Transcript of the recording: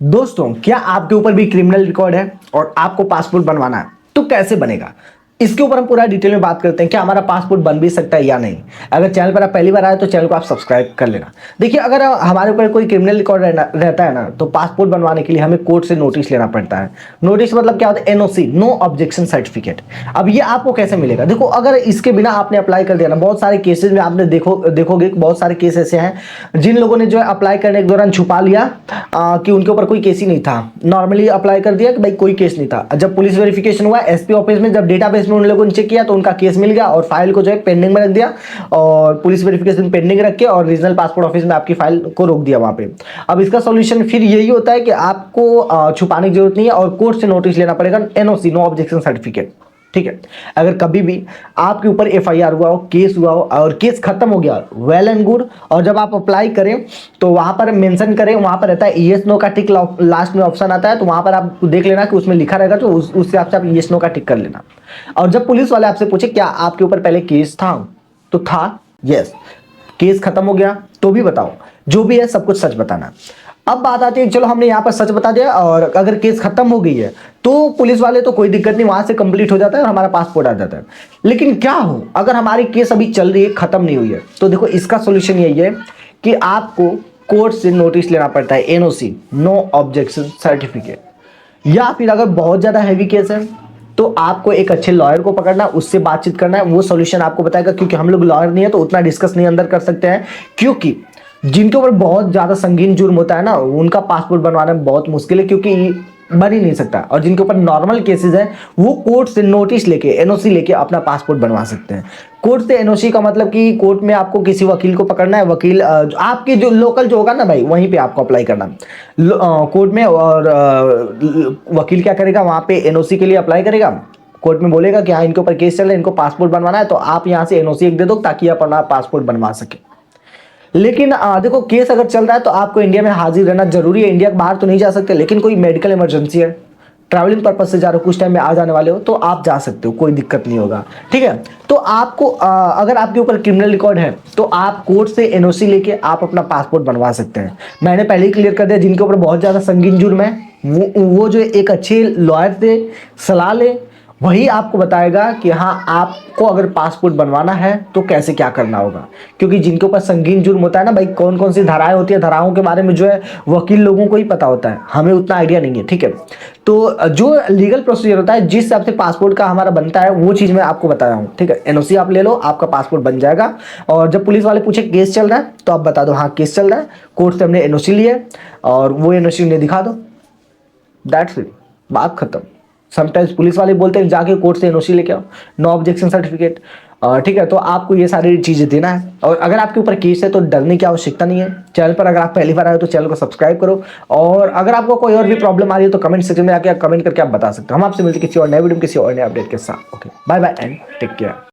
दोस्तों, क्या आपके ऊपर भी क्रिमिनल रिकॉर्ड है और आपको पासपोर्ट बनवाना है तो कैसे बनेगा? इसके ऊपर हम पूरा डिटेल में बात करते हैं। क्या हमारा पासपोर्ट बन भी सकता है या नहीं? अगर चैनल पर आप पहली बार आए तो चैनल को आप सब्सक्राइब कर लेना। देखिए, अगर हमारे ऊपर कोई क्रिमिनल रिकॉर्ड रहता है ना, तो पासपोर्ट बनवाने के लिए हमें कोर्ट से नोटिस लेना पड़ता है। नोटिस मतलब क्या होता है? NOC, no objection certificate. अब ये आपको कैसे मिलेगा? देखो, अगर इसके बिना आपने अप्लाई कर दिया ना, बहुत सारे केसेस में आपने देखोगे बहुत सारे केस ऐसे हैं जिन लोगों ने जो है अप्लाई करने के दौरान छुपा लिया कि उनके ऊपर कोई केस ही नहीं था। नॉर्मली अप्लाई कर दिया कि भाई कोई केस नहीं था। जब पुलिस वेरिफिकेशन हुआ एसपी ऑफिस में, जब डेटाबेस में उन लोगों ने चेक किया तो उनका केस मिल गया और फाइल को जो है पेंडिंग में रख दिया, और पुलिस वेरिफिकेशन पेंडिंग रख के और रीजनल पासपोर्ट ऑफिस में आपकी फाइल को रोक दिया वहां पे। अब इसका सॉल्यूशन फिर यही होता है कि आपको छुपाने की जरूरत नहीं है और कोर्ट से नोटिस लेना पड़ेगा, एनओसी, नो ऑब्जेक्शन सर्टिफिकेट। ठीक है। अगर कभी भी आपके ऊपर एफआईआर हुआ हो, केस हुआ हो और केस खत्म हो गया, वेल एंड गुड। और जब आप अप्लाई करें तो वहां पर मेंशन करें, वहां पर रहता है यस नो का टिक, लास्ट में ऑप्शन आता है, तो वहां पर आप देख लेना कि उसमें लिखा रहेगा, तो उस हिसाब से आप यस नो का टिक कर लेना। और जब पुलिस वाले आपसे पूछे क्या आपके ऊपर पहले केस था, तो था, यस। केस खत्म हो गया तो भी बताओ, जो भी है सब कुछ सच बताना। अब बात आती है, चलो हमने यहाँ पर सच बता दिया और अगर केस खत्म हो गई है तो पुलिस वाले तो कोई दिक्कत नहीं, वहां से कंप्लीट हो जाता है और हमारा पासपोर्ट आ जाता है। लेकिन क्या हो अगर हमारी केस अभी चल रही है, खत्म नहीं हुई है? तो देखो, इसका सोल्यूशन यही है कि आपको कोर्ट से नोटिस लेना पड़ता है, एनओसी, नो ऑब्जेक्शन सर्टिफिकेट। या फिर अगर बहुत ज्यादा हैवी केस है तो आपको एक अच्छे लॉयर को पकड़ना, उससे बातचीत करना है, वो सॉल्यूशन आपको बताएगा। क्योंकि हम लोग लॉयर नहीं है तो उतना डिस्कस नहीं अंदर कर सकते हैं, क्योंकि जिनके ऊपर बहुत ज्यादा संगीन जुर्म होता है ना, उनका पासपोर्ट बनवाना बहुत मुश्किल है, क्योंकि बन ही नहीं सकता। और जिनके ऊपर नॉर्मल केसेस हैं वो कोर्ट से नोटिस लेके, एनओसी लेके अपना पासपोर्ट बनवा सकते हैं। कोर्ट से एनओसी का मतलब कि कोर्ट में आपको किसी वकील को पकड़ना है, वकील आपके जो लोकल जो होगा ना भाई, वहीं पे आपको अप्लाई करना कोर्ट में। और वकील क्या करेगा, वहां पे एनओसी के लिए अप्लाई करेगा, कोर्ट में बोलेगा कि हाँ इनके ऊपर केस चल रहा है, इनको पासपोर्ट बनवाना है, तो आप यहाँ से एनओसी एक दे दो ताकि आप अपना पासपोर्ट बनवा सके। लेकिन देखो, केस अगर चल रहा है तो आपको इंडिया में हाजिर रहना जरूरी है। इंडिया के बाहर तो नहीं जा सकते, लेकिन कोई मेडिकल इमरजेंसी है, ट्रैवलिंग पर्पज से जा रहे हो, कुछ टाइम में आ जाने वाले हो, तो आप जा सकते हो, कोई दिक्कत नहीं होगा। ठीक है। तो आपको अगर आपके ऊपर क्रिमिनल रिकॉर्ड है तो आप कोर्ट से एनओसी लेके आप अपना पासपोर्ट बनवा सकते हैं। मैंने पहले ही क्लियर कर दिया, जिनके ऊपर बहुत ज्यादा संगीन जुर्म है वो जो एक अच्छे लॉयर से सलाह ले, वही आपको बताएगा कि हाँ आपको अगर पासपोर्ट बनवाना है तो कैसे क्या करना होगा। क्योंकि जिनके ऊपर संगीन जुर्म होता है ना भाई, कौन कौन सी धाराएं होती है, धाराओं के बारे में जो है वकील लोगों को ही पता होता है, हमें उतना आइडिया नहीं है। ठीक है। तो जो लीगल प्रोसीजर होता है, जिस हिसाब से पासपोर्ट का हमारा बनता है, वो चीज मैं आपको बता रहा हूँ। ठीक है। एनओसी आप ले लो, आपका पासपोर्ट बन जाएगा। और जब पुलिस वाले पूछे केस चल रहा है तो आप बता दो हाँ केस चल रहा है, कोर्ट से हमने एनओसी लिया है, और वो एनओसी उन्हें दिखा दो, दैट्स इट, बात खत्म। समटाइम्स पुलिस वाले बोलते हैं जाके कोर्ट से एनओसी लेके आओ, नो ऑब्जेक्शन सर्टिफिकेट। ठीक है। तो आपको ये सारी चीजें देना है, और अगर आपके ऊपर केस है तो डरने की आवश्यकता नहीं है। चैनल पर अगर आप पहली बार आए तो चैनल को सब्सक्राइब करो, और अगर आपको कोई और भी प्रॉब्लम आ रही है तो कमेंट सेक्शन में आके कमेंट करके आप बता सकते हो। हम आपसे मिलते किसी और नए वीडियो में किसी और नए अपडेट के साथ। Okay, bye bye and take care.